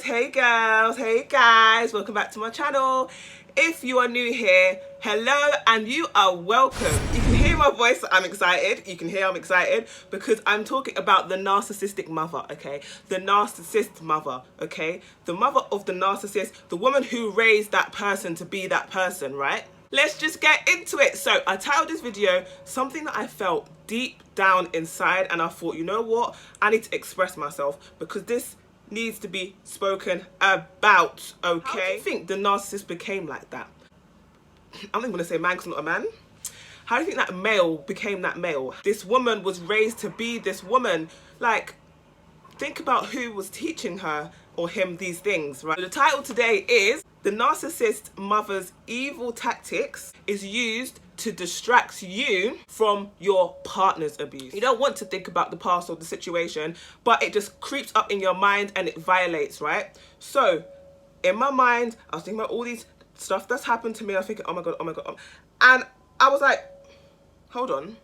hey girls, hey guys, welcome back to my channel. If you are new here, hello and you are welcome. You can hear my voice, I'm excited. You can hear I'm excited because I'm talking about the narcissistic mother, okay? The narcissist mother, okay? The mother of the narcissist, the woman who raised that person to be that person, right? Let's just get into it. So I titled this video something that I felt deep down inside, and I thought, you know what? I need to express myself because this needs to be spoken about, okay? How do you think the narcissist became like that? I'm not going to say man because I'm not a man. How do you think that male became that male? This woman was raised to be this woman. Like, think about who was teaching her or him these things, right? So the title today is The Narcissist Mother's Evil Tactics is Used to Distract You from Your Partner's Abuse. You don't want to think about the past or the situation, but it just creeps up in your mind and it violates, right? So in my mind, I was thinking about all these stuff that's happened to me. I was thinking, oh my God, oh my God. And I was like, hold on.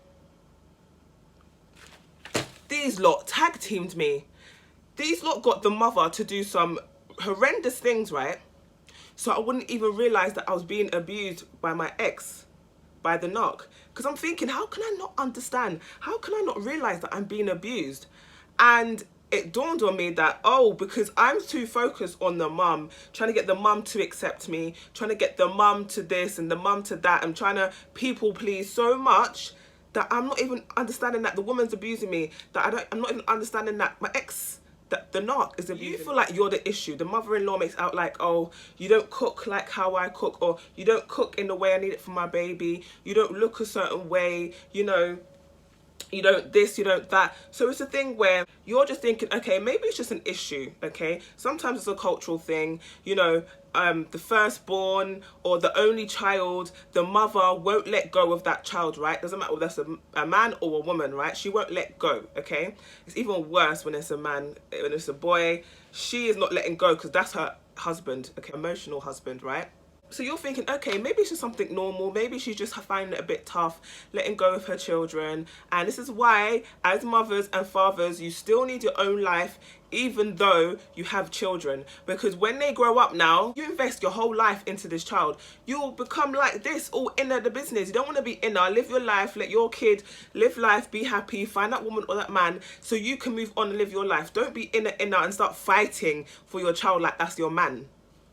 These lot tag teamed me. These lot got the mother to do some horrendous things, right? So I wouldn't even realize that I was being abused by my ex, by the narc. Because I'm thinking, how can I not understand? How can I not realize that I'm being abused? And it dawned on me that, oh, because I'm too focused on the mum, trying to get the mum to accept me, trying to get the mum to this and the mum to that. I'm trying to people please so much that I'm not even understanding that the woman's abusing me, that I'm not even understanding that my ex, that the narc is abusing. You feel like you're the issue. The mother-in-law makes out like, oh, you don't cook like how I cook, or you don't cook in the way I need it for my baby, you don't look a certain way, you know, you don't this, you don't that. So it's a thing where you're just thinking, okay, maybe it's just an issue, okay? Sometimes it's a cultural thing, you know, the firstborn or the only child, the mother won't let go of that child, right? Doesn't matter whether that's a man or a woman, right? She won't let go, okay? It's even worse when it's a man, when it's a boy. She is not letting go because that's her husband, okay? Emotional husband, right? So you're thinking, okay, maybe it's just something normal. Maybe she's just finding it a bit tough, letting go of her children. And this is why, as mothers and fathers, you still need your own life, even though you have children. Because when they grow up now, you invest your whole life into this child. You'll become like this, all inner the business. You don't want to be inner. Live your life, let your kid live life, be happy, find that woman or that man so you can move on and live your life. Don't be inner and start fighting for your child like that's your man.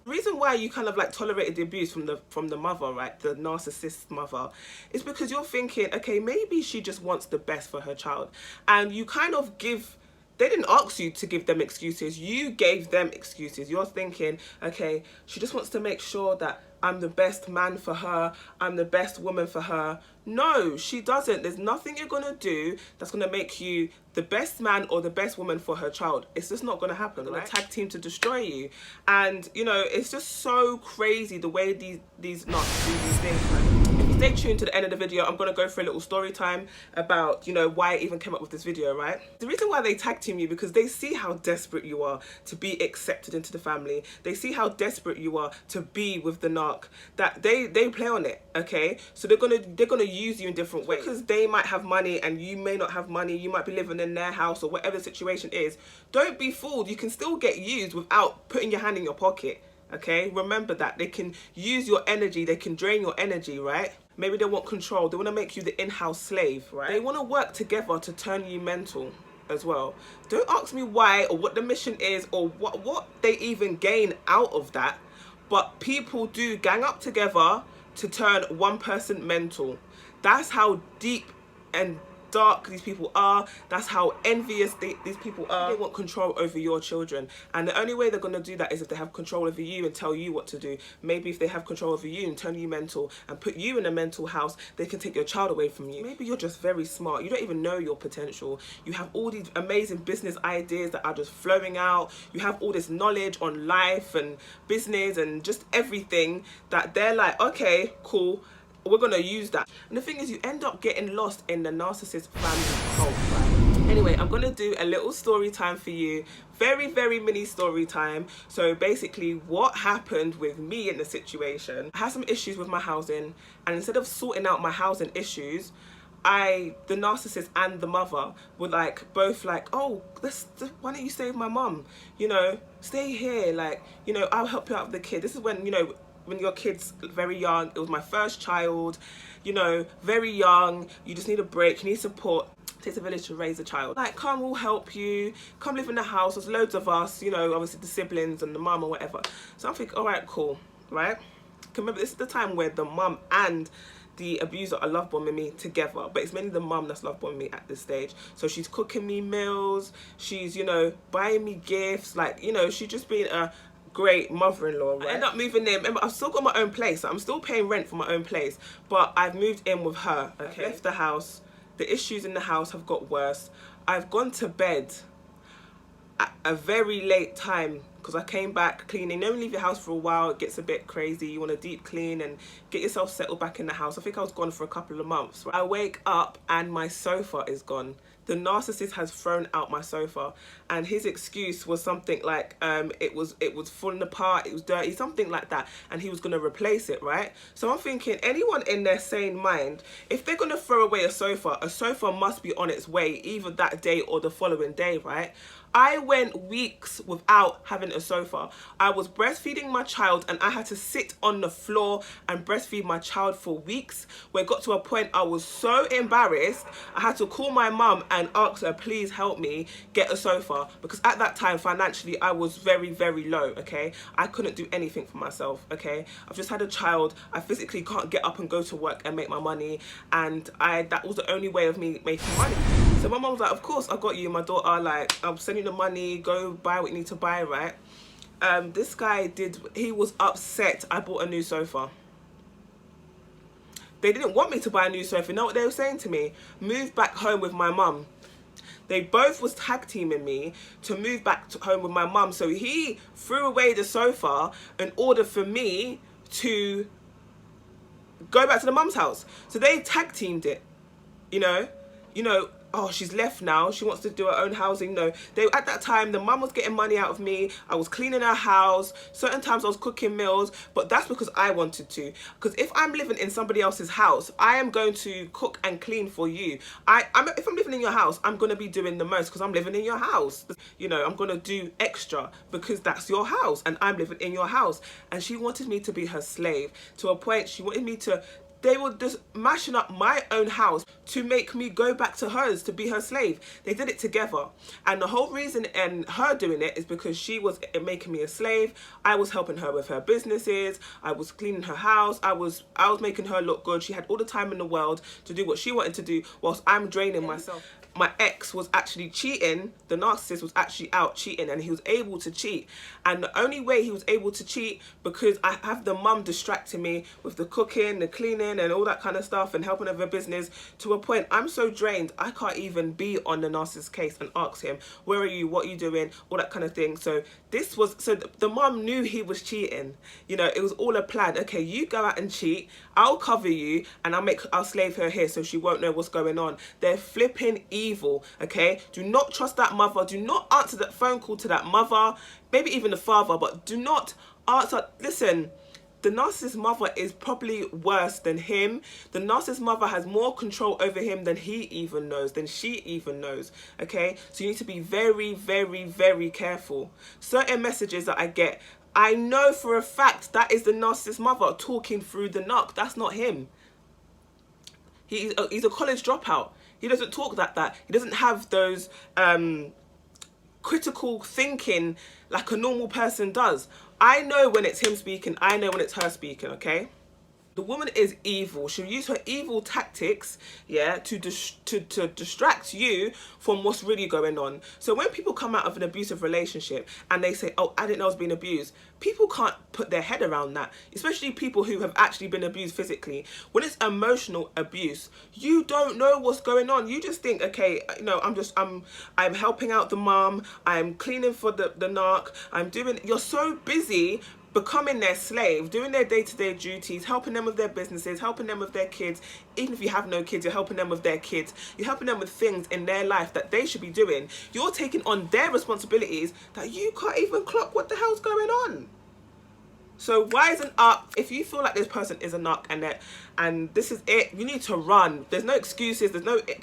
The reason why you kind of like tolerated the abuse from the mother, right, the narcissist mother, is because you're thinking, okay, maybe she just wants the best for her child, and you kind of give. They didn't ask you to give them excuses. You gave them excuses. You're thinking, okay, she just wants to make sure that I'm the best man for her. I'm the best woman for her. No, she doesn't. There's nothing you're going to do that's going to make you the best man or the best woman for her child. It's just not going to happen. They're going to tag team to destroy you. And, you know, it's just so crazy the way these nuts do these things, right? Stay tuned to the end of the video. I'm going to go for a little story time about, you know, why I even came up with this video, right? The reason why they tag team you because they see how desperate you are to be accepted into the family. They see how desperate you are to be with the narc. That they play on it, okay? So they're gonna use you in different ways because they might have money and you may not have money. You might be living in their house or whatever the situation is. Don't be fooled. You can still get used without putting your hand in your pocket. Okay, remember that. They can use your energy, they can drain your energy, right? Maybe they want control, they want to make you the in-house slave, right? They want to work together to turn you mental as well. Don't ask me why or what the mission is or what they even gain out of that, but people do gang up together to turn one person mental. That's how deep and dark these people are. That's how envious these people are. They want control over your children, and the only way they're going to do that is if they have control over you and tell you what to do. Maybe if they have control over you and turn you mental and put you in a mental house, they can take your child away from you. Maybe you're just very smart, you don't even know your potential, you have all these amazing business ideas that are just flowing out, you have all this knowledge on life and business and just everything that they're like, okay, cool, we're going to use that. And the thing is, you end up getting lost in the narcissist family cult, right? Anyway, I'm going to do a little story time for you. Very, very mini story time. So basically what happened with me in the situation, I had some issues with my housing, and instead of sorting out my housing issues, the narcissist and the mother were like both like, oh, why don't you stay with my mum, you know, stay here, like, you know, I'll help you out with the kid. This is when, you know, when your kid's very young. It was my first child, you know, very young, you just need a break, you need support. It takes a village to raise a child. Like, come, we'll help you, come live in the house, there's loads of us, you know, obviously the siblings and the mum or whatever. So I'm thinking, all right, cool, right? Remember, this is the time where the mum and the abuser are love bombing me together, but it's mainly the mum that's love bombing me at this stage. So she's cooking me meals, she's, you know, buying me gifts, like, you know, she's just being a great mother-in-law, right? I end up moving in. Remember, I've still got my own place, so I'm still paying rent for my own place, but I've moved in with her. Okay, I've left the house. The issues in the house have got worse. I've gone to bed at a very late time because I came back cleaning. You know, when you leave your house for a while, it gets a bit crazy. You want to deep clean and get yourself settled back in the house. I think I was gone for a couple of months. I wake up and my sofa is gone. The narcissist has thrown out my sofa, and his excuse was something like it was falling apart, it was dirty, something like that, and he was going to replace it, right? So I'm thinking, anyone in their sane mind, if they're going to throw away a sofa must be on its way either that day or the following day, right? I went weeks without having a sofa. I was breastfeeding my child and I had to sit on the floor and breastfeed my child for weeks, where it got to a point I was so embarrassed I had to call my mum and ask her, please help me get a sofa, because at that time financially I was very, very low, okay? I couldn't do anything for myself, okay? I've just had a child, I physically can't get up and go to work and make my money, and that was the only way of me making money. So my mum was like, of course, I got you, my daughter, like, I'll send you the money, go buy what you need to buy, right? This guy he was upset I bought a new sofa. They didn't want me to buy a new sofa. You know what they were saying to me? Move back home with my mum. They both was tag teaming me to move back home with my mum. So he threw away the sofa in order for me to go back to the mum's house. So they tag teamed it, you know, oh, she's left now, she wants to do her own housing. No, at that time, the mum was getting money out of me, I was cleaning her house, certain times I was cooking meals, but that's because I wanted to. Because if I'm living in somebody else's house, I am going to cook and clean for you. If I'm living in your house, I'm going to be doing the most because I'm living in your house. You know, I'm going to do extra because that's your house and I'm living in your house. And she wanted me to be her slave, to a point she wanted me to... They were just mashing up my own house to make me go back to hers to be her slave. They did it together. And the whole reason and her doing it is because she was making me a slave. I was helping her with her businesses. I was cleaning her house. I was making her look good. She had all the time in the world to do what she wanted to do whilst I'm draining myself. My ex was actually cheating. The narcissist was actually out cheating, and he was able to cheat. And the only way he was able to cheat, because I have the mum distracting me with the cooking, the cleaning and all that kind of stuff and helping with her business, to a point I'm so drained I can't even be on the narcissist case and ask him, where are you, what are you doing, all that kind of thing. So the mum knew he was cheating. You know, it was all a plan. Okay, you go out and cheat, I'll cover you, and I'll slave her here so she won't know what's going on. They're flipping evil, okay? Do not trust that mother. Do not answer that phone call to that mother, maybe even the father, but do not answer. Listen, the narcissist mother is probably worse than him. The narcissist mother has more control over him than he even knows, than she even knows, okay? So you need to be very, very, very careful. Certain messages that I get, I know for a fact that is the narcissist mother talking through the narc. That's not him. He's a college dropout. He doesn't talk like that. He doesn't have those critical thinking like a normal person does. I know when it's him speaking. I know when it's her speaking, okay? The woman is evil. She'll use her evil tactics, yeah, to distract you from what's really going on. So when people come out of an abusive relationship and they say, oh, I didn't know I was being abused, people can't put their head around that, especially people who have actually been abused physically. When it's emotional abuse, you don't know what's going on. You just think, okay, you know, I'm helping out the mom, I'm cleaning for the narc, you're so busy becoming their slave, doing their day-to-day duties, helping them with their businesses, helping them with their kids. Even if you have no kids, you're helping them with their kids. You're helping them with things in their life that they should be doing. You're taking on their responsibilities that you can't even clock what the hell's going on. So wisen up. If you feel like this person is a narc and this is it, you need to run. There's no excuses. There's no, they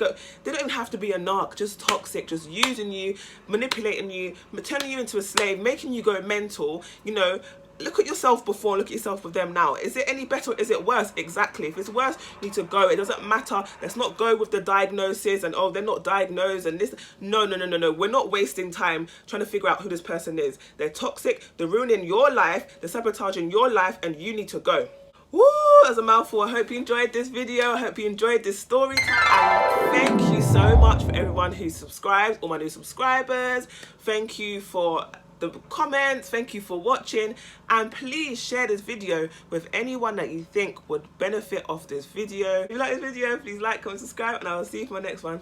don't even have to be a narc, just toxic, just using you, manipulating you, turning you into a slave, making you go mental, you know. Look at yourself before, look at yourself with them now. Is it any better or is it worse? Exactly. If it's worse, you need to go. It doesn't matter. Let's not go with the diagnosis and, oh, they're not diagnosed and this. No. We're not wasting time trying to figure out who this person is. They're toxic. They're ruining your life. They're sabotaging your life, and you need to go. Woo, that's a mouthful. I hope you enjoyed this video. I hope you enjoyed this story time. And thank you so much for everyone who subscribes, all my new subscribers. Thank you for the comments, thank you for watching, and please share this video with anyone that you think would benefit off this video. If you like this video, please like, comment, subscribe, and I will see you for my next one.